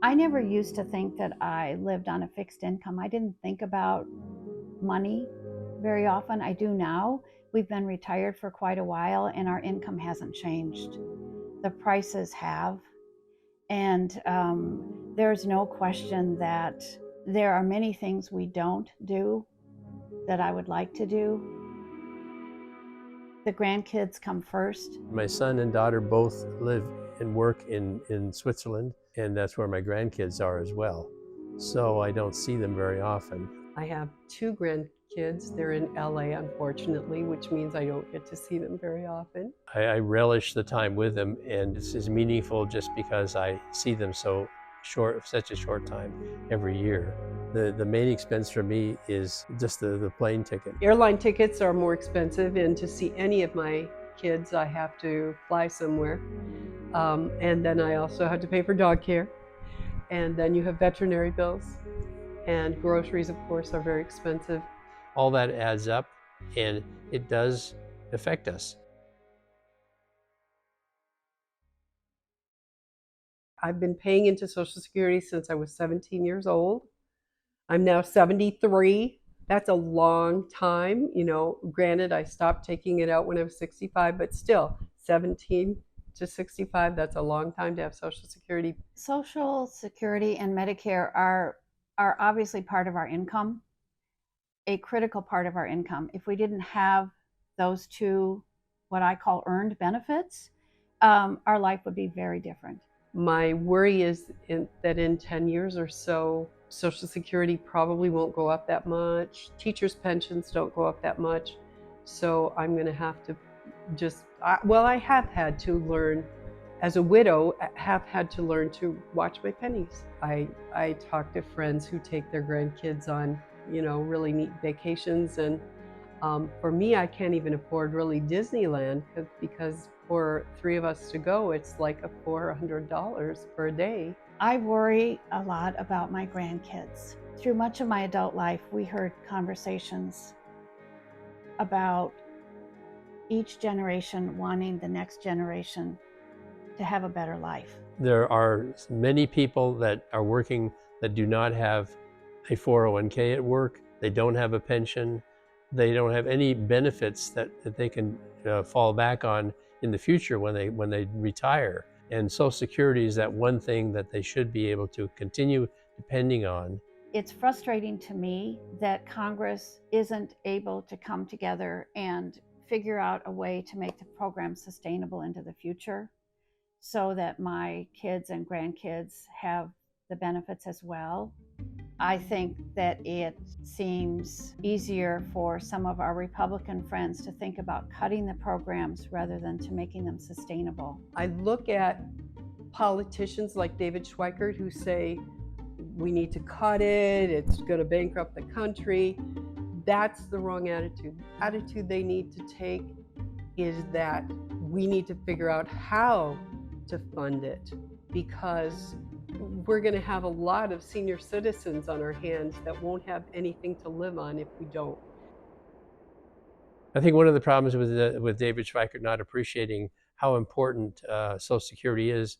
I never used to think that I lived on a fixed income. I didn't think about money very often. I do now. We've been retired for quite a while and our income hasn't changed. The prices have. And there's no question that there are many things we don't do that I would like to do. The grandkids come first. My son and daughter both live and work in Switzerland, and that's where my grandkids are as well. So I don't see them very often. I have two grandkids. They're in LA, unfortunately, which means I don't get to see them very often. I relish the time with them, and it's as meaningful just because I see them so short, such a short time every year. The main expense for me is just the plane ticket. Airline tickets are more expensive, and to see any of my kids, I have to fly somewhere. And then I also have to pay for dog care. And then you have veterinary bills. And groceries, of course, are very expensive. All that adds up, and it does affect us. I've been paying into Social Security since I was 17 years old. I'm now 73. That's a long time. You know, granted, I stopped taking it out when I was 65, but still, 17 to 65, that's a long time to have Social Security. Social Security and Medicare are obviously part of our income, a critical part of our income. If we didn't have those two, what I call earned benefits, our life would be very different. My worry is that in 10 years or so, Social Security probably won't go up that much. Teachers' pensions don't go up that much. So I'm going to have to I have had to learn, as a widow, have had to learn to watch my pennies. I talk to friends who take their grandkids on, really neat vacations. And for me, I can't even afford really Disneyland because for three of us to go, it's like $400 per day. I worry a lot about my grandkids. Through much of my adult life, we heard conversations about each generation wanting the next generation to have a better life. There are many people that are working that do not have a 401k at work. They don't have a pension. They don't have any benefits that they can fall back on in the future when they retire. And Social Security is that one thing that they should be able to continue depending on. It's frustrating to me that Congress isn't able to come together and figure out a way to make the program sustainable into the future so that my kids and grandkids have the benefits as well. I think that it seems easier for some of our Republican friends to think about cutting the programs rather than to making them sustainable. I look at politicians like David Schweikert who say, we need to cut it, it's going to bankrupt the country. That's the wrong attitude. The attitude they need to take is that we need to figure out how to fund it, because we're going to have a lot of senior citizens on our hands that won't have anything to live on if we don't. I think one of the problems with David Schweikert not appreciating how important Social Security is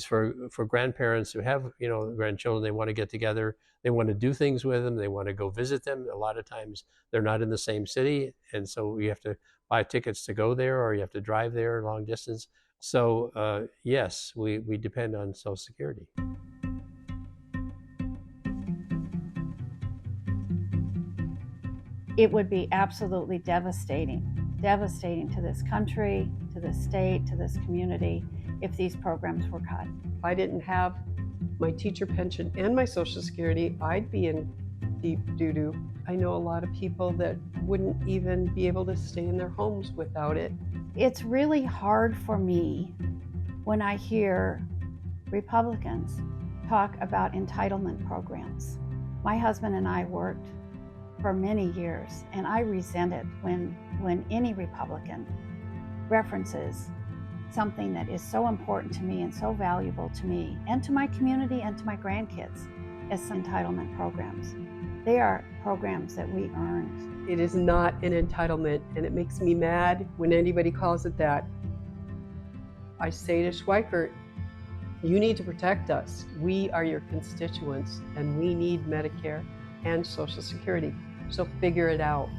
for grandparents who have grandchildren. They want to get together, they want to do things with them, they want to go visit them. A lot of times they're not in the same city, and so you have to buy tickets to go there, or you have to drive there long distance. So yes, we depend on Social Security. It would be absolutely devastating to this country, to this state, to this community, if these programs were cut. If I didn't have my teacher pension and my Social Security, I'd be in deep doo-doo. I know a lot of people that wouldn't even be able to stay in their homes without it. It's really hard for me when I hear Republicans talk about entitlement programs. My husband and I worked for many years, and I resent it when any Republican references something that is so important to me and so valuable to me and to my community and to my grandkids as entitlement programs. They are programs that we earned. It is not an entitlement, and it makes me mad when anybody calls it that. I say to Schweikert, You need to protect us. We are your constituents, and we need Medicare and Social Security. So figure it out.